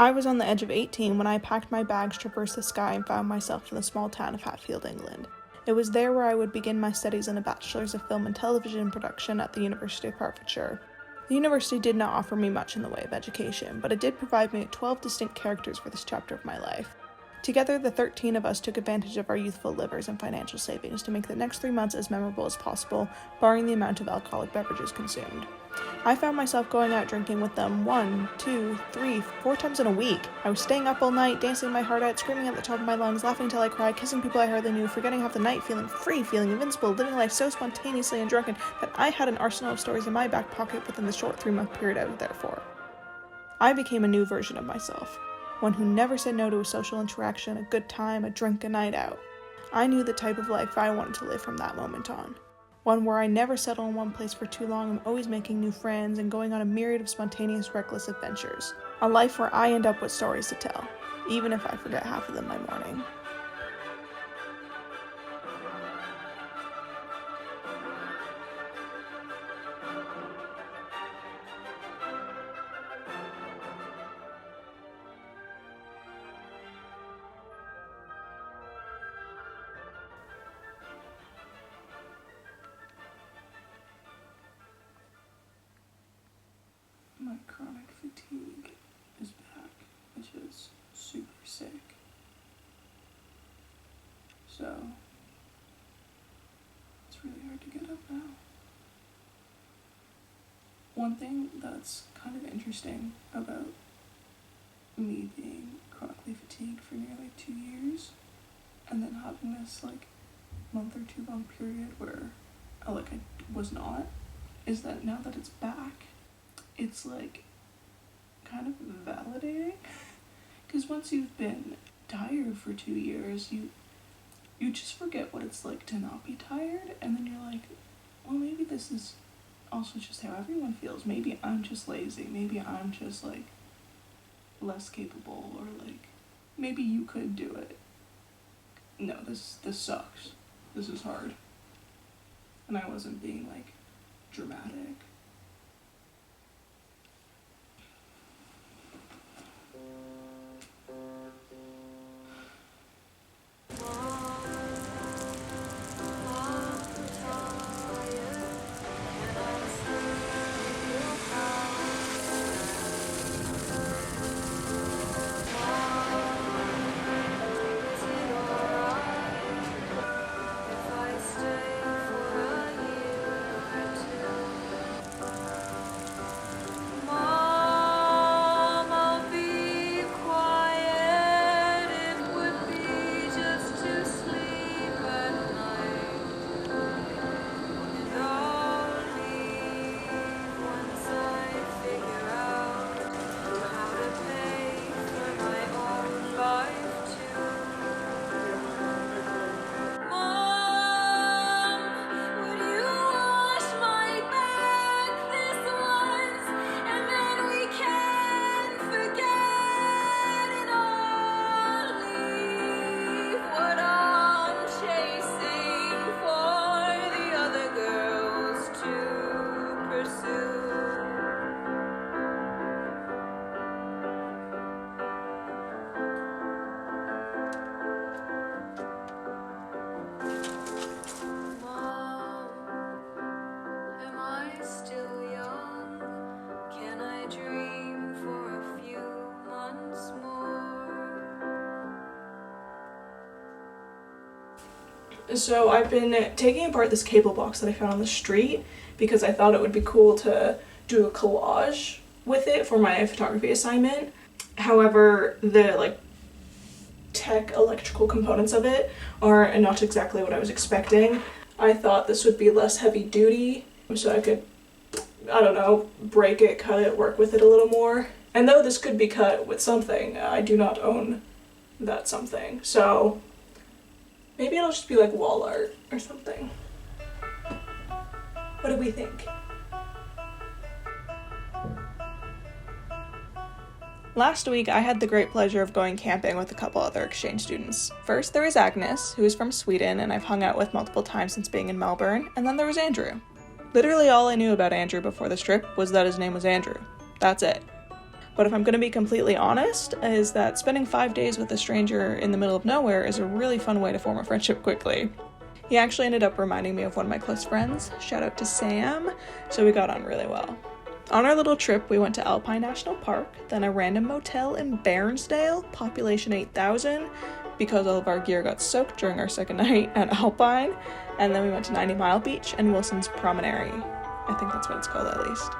I was on the edge of 18 when I packed my bags, traversed the sky, and found myself in the small town of Hatfield, England. It was there where I would begin my studies in a Bachelor's of Film and Television Production at the University of Hertfordshire. The university did not offer me much in the way of education, but it did provide me with 12 distinct characters for this chapter of my life. Together, the 13 of us took advantage of our youthful livers and financial savings to make the next 3 months as memorable as possible, barring the amount of alcoholic beverages consumed. I found myself going out drinking with them 1, 2, 3, 4 times in a week. I was staying up all night, dancing my heart out, screaming at the top of my lungs, laughing till I cried, kissing people I hardly knew, forgetting half the night, feeling free, feeling invincible, living life so spontaneously and drunken that I had an arsenal of stories in my back pocket within the short 3-month period I was there for. I became a new version of myself. One who never said no to a social interaction, a good time, a drink, a night out. I knew the type of life I wanted to live from that moment on. One where I never settle in one place for too long, I'm always making new friends and going on a myriad of spontaneous, reckless adventures. A life where I end up with stories to tell, even if I forget half of them by morning. My chronic fatigue is back, which is super sick. So, it's really hard to get up now. One thing that's kind of interesting about me being chronically fatigued for nearly 2 years, and then having this month or 2 long period where I was not, is that now that it's back, it's kind of validating, because once you've been tired for 2 years, you just forget what it's like to not be tired, and then you're like, well, maybe this is also just how everyone feels. Maybe I'm just lazy, maybe I'm just less capable, or maybe you could do it. No, this sucks. This is hard. And I wasn't being dramatic. So I've been taking apart this cable box that I found on the street because I thought it would be cool to do a collage with it for my photography assignment. However, the tech electrical components of it are not exactly what I was expecting. I thought this would be less heavy duty, so I could, break it, cut it, work with it a little more. And though this could be cut with something, I do not own that something, so maybe it'll just be wall art or something. What do we think? Last week, I had the great pleasure of going camping with a couple other exchange students. First, there was Agnes, who is from Sweden, and I've hung out with multiple times since being in Melbourne, and then there was Andrew. Literally all I knew about Andrew before this trip was that his name was Andrew. That's it. But if I'm going to be completely honest, is that spending 5 days with a stranger in the middle of nowhere is a really fun way to form a friendship quickly. He actually ended up reminding me of one of my close friends, shout out to Sam, so we got on really well. On our little trip, we went to Alpine National Park, then a random motel in Bairnsdale, population 8,000, because all of our gear got soaked during our second night at Alpine, and then we went to 90 Mile Beach and Wilson's Promontory. I think that's what it's called at least.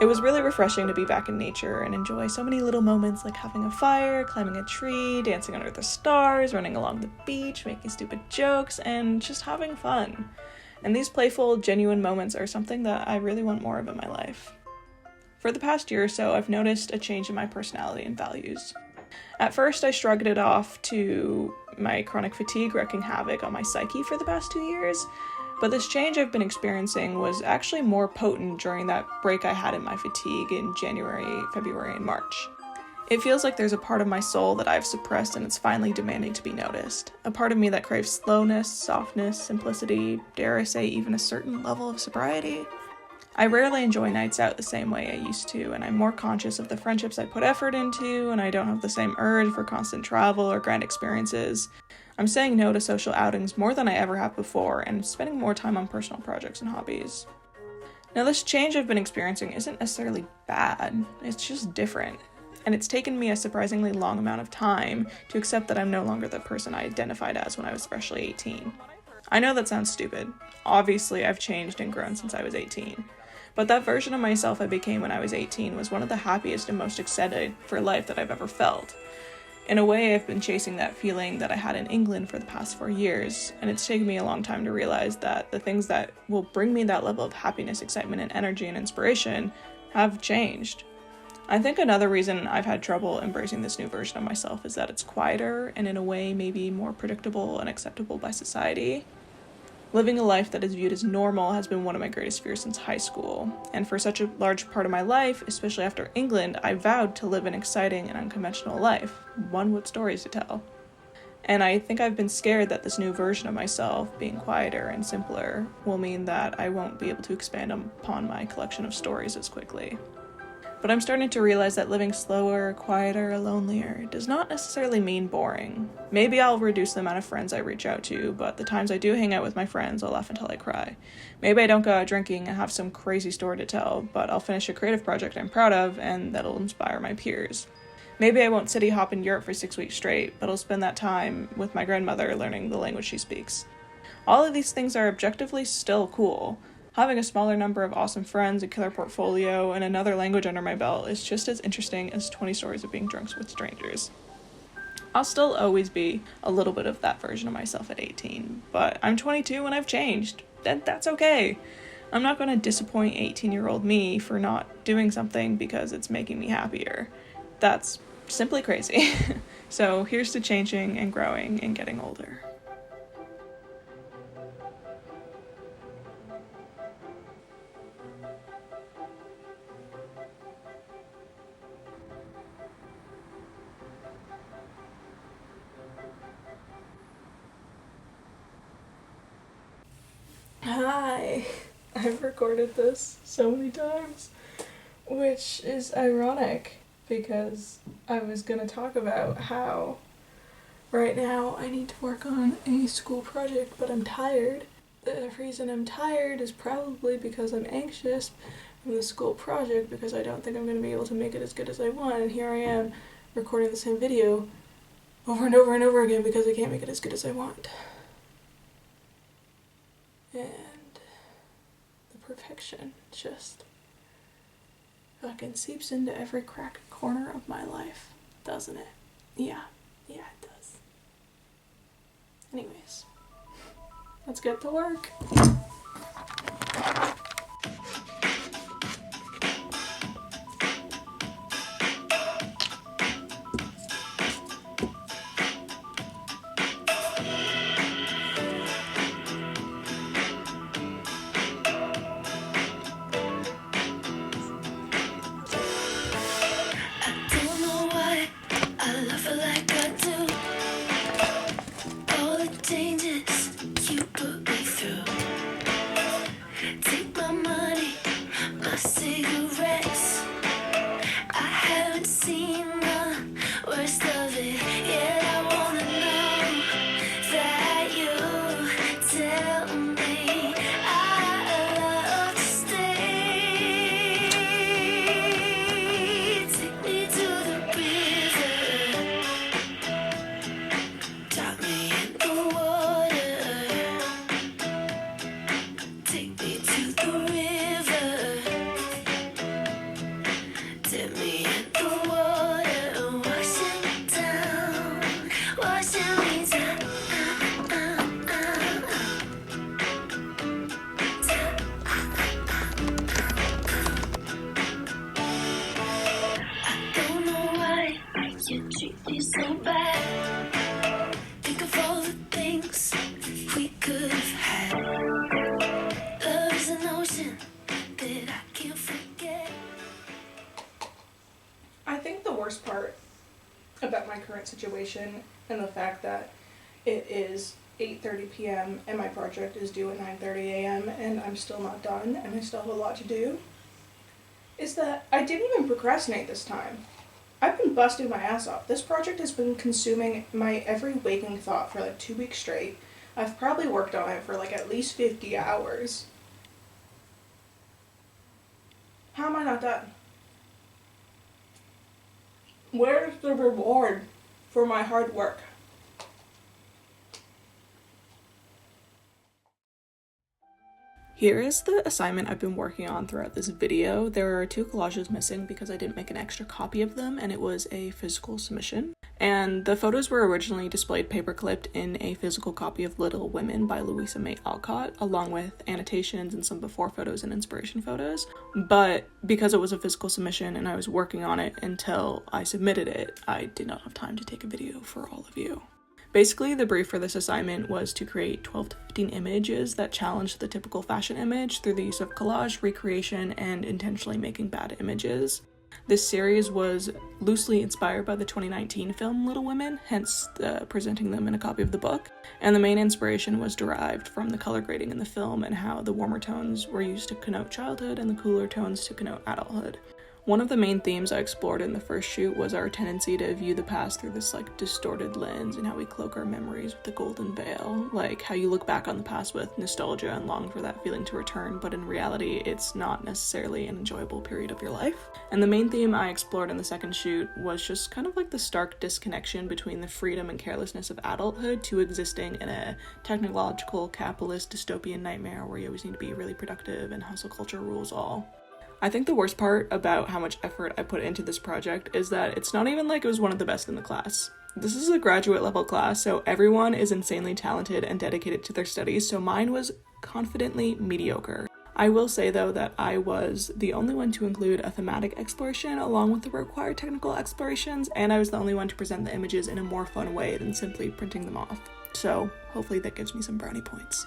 It was really refreshing to be back in nature and enjoy so many little moments like having a fire, climbing a tree, dancing under the stars, running along the beach, making stupid jokes, and just having fun. And these playful, genuine moments are something that I really want more of in my life. For the past year or so, I've noticed a change in my personality and values. At first, I shrugged it off to my chronic fatigue wreaking havoc on my psyche for the past 2 years, but this change I've been experiencing was actually more potent during that break I had in my fatigue in January, February, and March. It feels like there's a part of my soul that I've suppressed and it's finally demanding to be noticed. A part of me that craves slowness, softness, simplicity, dare I say even a certain level of sobriety. I rarely enjoy nights out the same way I used to, and I'm more conscious of the friendships I put effort into, and I don't have the same urge for constant travel or grand experiences. I'm saying no to social outings more than I ever have before, and spending more time on personal projects and hobbies. Now, this change I've been experiencing isn't necessarily bad, it's just different, and it's taken me a surprisingly long amount of time to accept that I'm no longer the person I identified as when I was freshly 18. I know that sounds stupid. Obviously, I've changed and grown since I was 18. But that version of myself I became when I was 18 was one of the happiest and most excited for life that I've ever felt. In a way, I've been chasing that feeling that I had in England for the past 4 years, and it's taken me a long time to realize that the things that will bring me that level of happiness, excitement, and energy and inspiration have changed. I think another reason I've had trouble embracing this new version of myself is that it's quieter and in a way maybe more predictable and acceptable by society. Living a life that is viewed as normal has been one of my greatest fears since high school, and for such a large part of my life, especially after England, I vowed to live an exciting and unconventional life, one with stories to tell. And I think I've been scared that this new version of myself, being quieter and simpler, will mean that I won't be able to expand upon my collection of stories as quickly. But I'm starting to realize that living slower, quieter, lonelier does not necessarily mean boring. Maybe I'll reduce the amount of friends I reach out to, but the times I do hang out with my friends, I'll laugh until I cry. Maybe I don't go out drinking and have some crazy story to tell, but I'll finish a creative project I'm proud of and that'll inspire my peers. Maybe I won't city hop in Europe for 6 weeks straight, but I'll spend that time with my grandmother learning the language she speaks. All of these things are objectively still cool. Having a smaller number of awesome friends, a killer portfolio, and another language under my belt is just as interesting as 20 stories of being drunk with strangers. I'll still always be a little bit of that version of myself at 18, but I'm 22 and I've changed, and that's okay. I'm not going to disappoint 18-year-old me for not doing something because it's making me happier. That's simply crazy. So here's to changing and growing and getting older. Hi, I've recorded this so many times, which is ironic because I was gonna talk about how right now I need to work on a school project, but I'm tired. The reason I'm tired is probably because I'm anxious from the school project because I don't think I'm gonna be able to make it as good as I want, and here I am recording the same video over and over and over again because I can't make it as good as I want. And the perfection just fucking seeps into every crack and corner of my life, doesn't it? Yeah, it does. Anyways, let's get to work. Cigarettes, I haven't worst part about my current situation and the fact that it is 8:30 p.m. and my project is due at 9:30 a.m. and I'm still not done and I still have a lot to do, is that I didn't even procrastinate this time. I've been busting my ass off. This project has been consuming my every waking thought for like 2 weeks straight. I've probably worked on it for like at least 50 hours. How am I not done? Where's the reward for my hard work? Here is the assignment I've been working on throughout this video. There are 2 collages missing because I didn't make an extra copy of them, and it was a physical submission. And the photos were originally displayed paper-clipped in a physical copy of Little Women by Louisa May Alcott, along with annotations and some before photos and inspiration photos. But because it was a physical submission and I was working on it until I submitted it, I did not have time to take a video for all of you. Basically, the brief for this assignment was to create 12 to 15 images that challenged the typical fashion image through the use of collage, recreation, and intentionally making bad images. This series was loosely inspired by the 2019 film Little Women, hence presenting them in a copy of the book, and the main inspiration was derived from the color grading in the film and how the warmer tones were used to connote childhood and the cooler tones to connote adulthood. One of the main themes I explored in the first shoot was our tendency to view the past through this distorted lens and how we cloak our memories with the golden veil, like how you look back on the past with nostalgia and long for that feeling to return, but in reality it's not necessarily an enjoyable period of your life. And the main theme I explored in the second shoot was just kind of like the stark disconnection between the freedom and carelessness of adulthood to existing in a technological capitalist dystopian nightmare where you always need to be really productive and hustle culture rules all. I think the worst part about how much effort I put into this project is that it's not even like it was one of the best in the class. This is a graduate level class, so everyone is insanely talented and dedicated to their studies, so mine was confidently mediocre. I will say though that I was the only one to include a thematic exploration along with the required technical explorations, and I was the only one to present the images in a more fun way than simply printing them off. So hopefully that gives me some brownie points.